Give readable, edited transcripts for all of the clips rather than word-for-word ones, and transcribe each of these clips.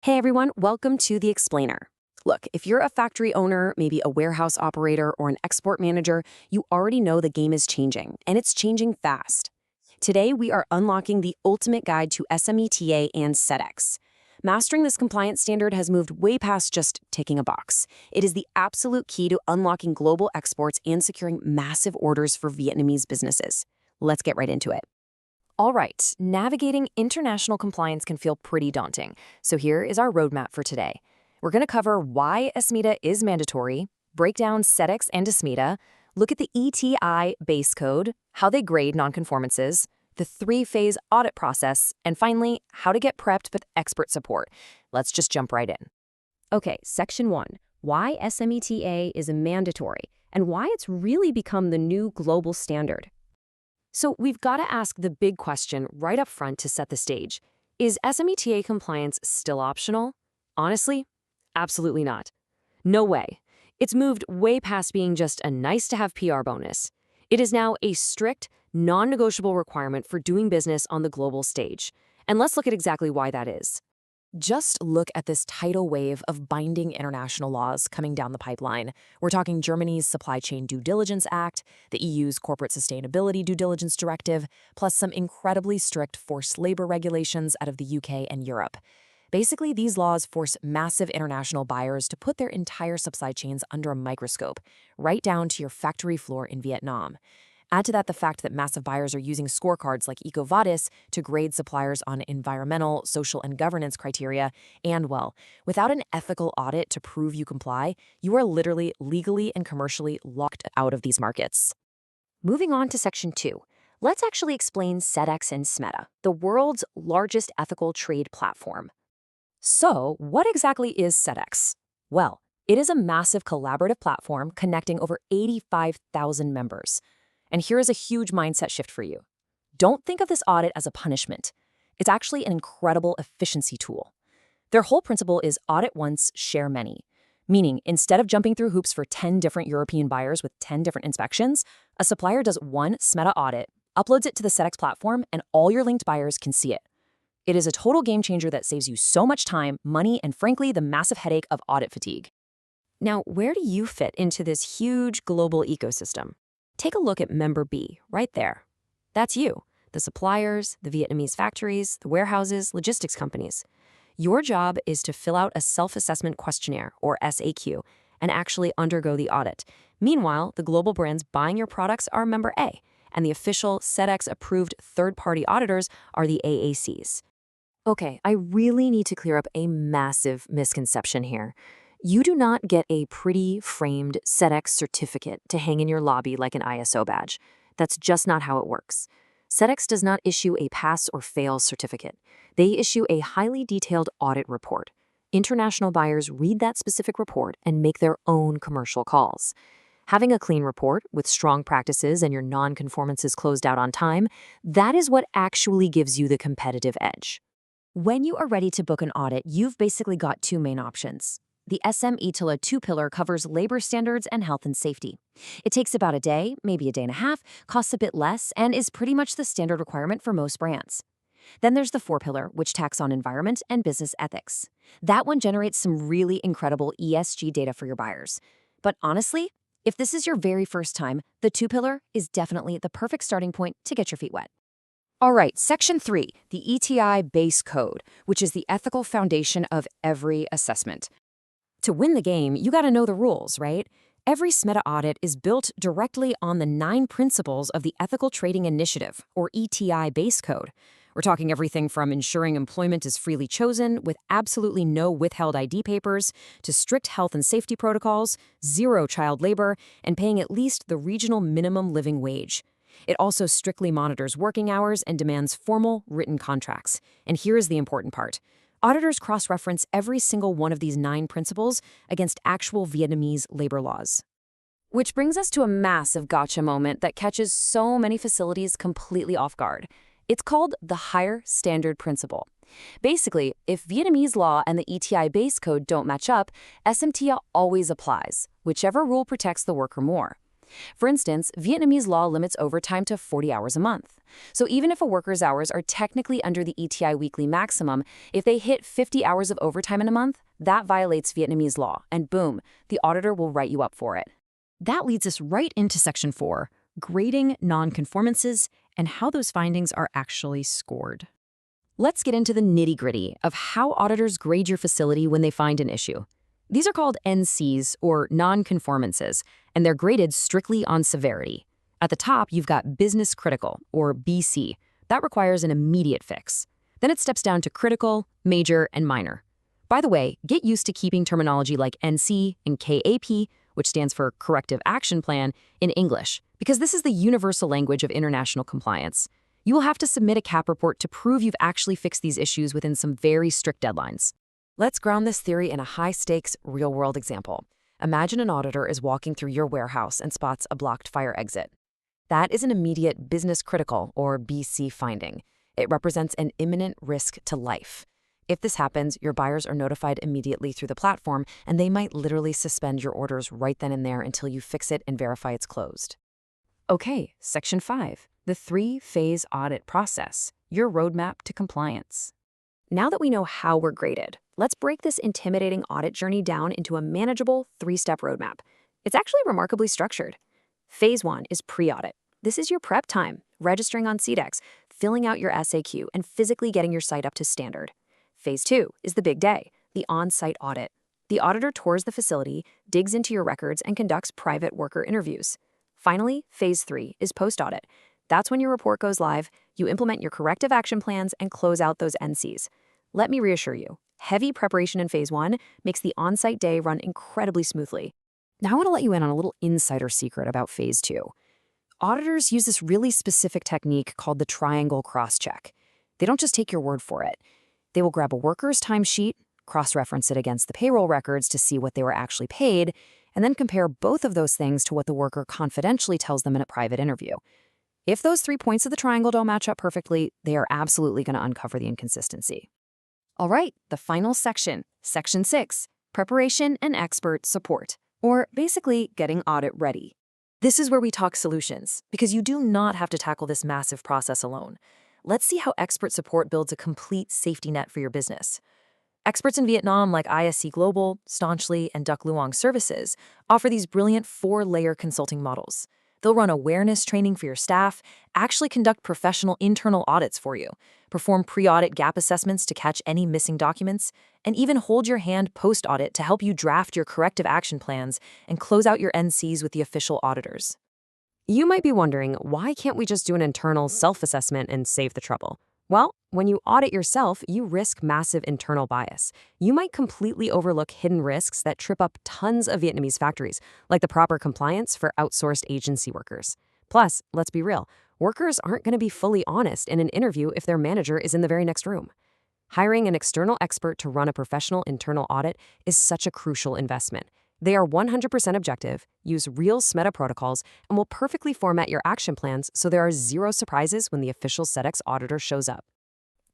Hey everyone, welcome to The Explainer. Look, if you're a factory owner, maybe a warehouse operator, or an export manager, you already know the game is changing, and it's changing fast. Today, we are unlocking the ultimate guide to SMETA and SEDEX. Mastering this compliance standard has moved way past just ticking a box. It is the absolute key to unlocking global exports and securing massive orders for Vietnamese businesses. Let's get right into it. All right, navigating international compliance can feel pretty daunting, so here is our roadmap for today. We're going to cover why SMETA is mandatory, break down SEDEX and SMETA, look at the ETI base code, how they grade nonconformances, the three-phase audit process, and finally, how to get prepped with expert support. Let's just jump right in. Okay, Section 1, why SMETA is mandatory, and why it's really become the new global standard. So we've got to ask the big question right up front to set the stage. Is SMETA compliance still optional? Honestly, absolutely not. No way. It's moved way past being just a nice-to-have PR bonus. It is now a strict, non-negotiable requirement for doing business on the global stage. And let's look at exactly why that is. Just look at this tidal wave of binding international laws coming down the pipeline. We're talking Germany's Supply Chain Due Diligence Act, the EU's Corporate Sustainability Due Diligence Directive, plus some incredibly strict forced labor regulations out of the UK and Europe. Basically, these laws force massive international buyers to put their entire supply chains under a microscope, right down to your factory floor in Vietnam. Add to that the fact that massive buyers are using scorecards like EcoVadis to grade suppliers on environmental, social, and governance criteria, and, well, without an ethical audit to prove you comply, you are literally legally and commercially locked out of these markets. Moving on to Section 2, let's actually explain SEDEX and SMETA, the world's largest ethical trade platform. So, what exactly is SEDEX? Well, it is a massive collaborative platform connecting over 85,000 members. And here is a huge mindset shift for you. Don't think of this audit as a punishment. It's actually an incredible efficiency tool. Their whole principle is audit once, share many. Meaning, instead of jumping through hoops for 10 different European buyers with 10 different inspections, a supplier does one SMETA audit, uploads it to the SEDEX platform, and all your linked buyers can see it. It is a total game changer that saves you so much time, money, and frankly, the massive headache of audit fatigue. Now, where do you fit into this huge global ecosystem? Take a look at Member B, right there. That's you, the suppliers, the Vietnamese factories, the warehouses, logistics companies. Your job is to fill out a self-assessment questionnaire, or SAQ, and actually undergo the audit. Meanwhile, the global brands buying your products are Member A, and the official SEDEX-approved third-party auditors are the AACs. Okay, I really need to clear up a massive misconception here. You do not get a pretty framed SEDEX certificate to hang in your lobby like an ISO badge. That's just not how it works. SEDEX does not issue a pass or fail certificate. They issue a highly detailed audit report. International buyers read that specific report and make their own commercial calls. Having a clean report with strong practices and your non-conformances closed out on time, that is what actually gives you the competitive edge. When you are ready to book an audit, you've basically got two main options. The SMETA 2-pillar covers labor standards and health and safety. It takes about a day, maybe a day and a half, costs a bit less, and is pretty much the standard requirement for most brands. Then there's the 4-pillar, which tacks on environment and business ethics. That one generates some really incredible ESG data for your buyers. But honestly, if this is your very first time, the 2-pillar is definitely the perfect starting point to get your feet wet. All right, Section 3, the ETI base code, which is the ethical foundation of every assessment. To win the game, you got to know the rules, right? Every SMETA audit is built directly on the 9 principles of the Ethical Trading Initiative, or ETI base code. We're talking everything from ensuring employment is freely chosen with absolutely no withheld ID papers, to strict health and safety protocols, zero child labor, and paying at least the regional minimum living wage. It also strictly monitors working hours and demands formal, written contracts. And here is the important part. Auditors cross-reference every single one of these 9 principles against actual Vietnamese labor laws. Which brings us to a massive gotcha moment that catches so many facilities completely off guard. It's called the higher standard principle. Basically, if Vietnamese law and the ETI base code don't match up, SMTA always applies, whichever rule protects the worker more. For instance, Vietnamese law limits overtime to 40 hours a month. So even if a worker's hours are technically under the ETI weekly maximum, if they hit 50 hours of overtime in a month, that violates Vietnamese law, and boom, the auditor will write you up for it. That leads us right into Section 4, grading nonconformances and how those findings are actually scored. Let's get into the nitty-gritty of how auditors grade your facility when they find an issue. These are called NCs, or nonconformances, and they're graded strictly on severity. At the top, you've got business critical, or BC. That requires an immediate fix. Then it steps down to critical, major, and minor. By the way, get used to keeping terminology like NC and KAP, which stands for Corrective Action Plan, in English, because this is the universal language of international compliance. You will have to submit a CAP report to prove you've actually fixed these issues within some very strict deadlines. Let's ground this theory in a high-stakes, real-world example. Imagine an auditor is walking through your warehouse and spots a blocked fire exit. That is an immediate business critical, or BC, finding. It represents an imminent risk to life. If this happens, your buyers are notified immediately through the platform, and they might literally suspend your orders right then and there until you fix it and verify it's closed. Okay, Section 5, the 3-phase audit process, your roadmap to compliance. Now that we know how we're graded, let's break this intimidating audit journey down into a manageable 3-step roadmap. It's actually remarkably structured. Phase 1 is pre-audit. This is your prep time, registering on SEDEX, filling out your SAQ, and physically getting your site up to standard. Phase 2 is the big day, the on-site audit. The auditor tours the facility, digs into your records, and conducts private worker interviews. Finally, Phase 3 is post-audit. That's when your report goes live, you implement your corrective action plans, and close out those NCs. Let me reassure you, heavy preparation in Phase 1 makes the on-site day run incredibly smoothly. Now I want to let you in on a little insider secret about Phase 2. Auditors use this really specific technique called the triangle cross-check. They don't just take your word for it. They will grab a worker's timesheet, cross-reference it against the payroll records to see what they were actually paid, and then compare both of those things to what the worker confidentially tells them in a private interview. If those 3 points of the triangle don't match up perfectly, they are absolutely going to uncover the inconsistency. All right, the final section, Section 6, preparation and expert support, or basically getting audit ready. This is where we talk solutions, because you do not have to tackle this massive process alone. Let's see how expert support builds a complete safety net for your business. Experts in Vietnam like ISC Global, Staunchly, and Duc Luong Services offer these brilliant 4-layer consulting models. They'll run awareness training for your staff, actually conduct professional internal audits for you, perform pre-audit gap assessments to catch any missing documents, and even hold your hand post-audit to help you draft your corrective action plans and close out your NCs with the official auditors. You might be wondering, why can't we just do an internal self-assessment and save the trouble? Well, when you audit yourself, you risk massive internal bias. You might completely overlook hidden risks that trip up tons of Vietnamese factories, like the proper compliance for outsourced agency workers. Plus, let's be real, workers aren't going to be fully honest in an interview if their manager is in the very next room. Hiring an external expert to run a professional internal audit is such a crucial investment. They are 100% objective, use real SMETA protocols, and will perfectly format your action plans so there are 0 surprises when the official SEDEX auditor shows up.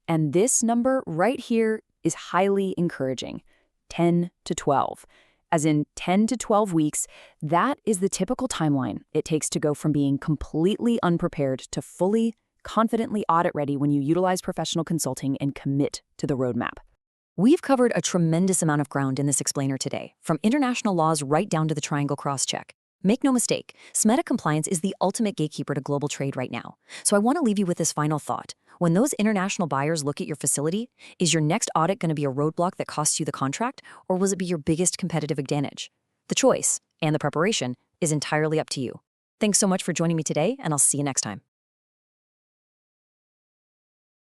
And this number right here is highly encouraging, 10 to 12. As in 10 to 12 weeks, that is the typical timeline it takes to go from being completely unprepared to fully, confidently audit-ready when you utilize professional consulting and commit to the roadmap. We've covered a tremendous amount of ground in this explainer today, from international laws right down to the triangle cross-check. Make no mistake, SMETA compliance is the ultimate gatekeeper to global trade right now. So I want to leave you with this final thought. When those international buyers look at your facility, is your next audit going to be a roadblock that costs you the contract, or will it be your biggest competitive advantage? The choice, and the preparation, is entirely up to you. Thanks so much for joining me today, and I'll see you next time.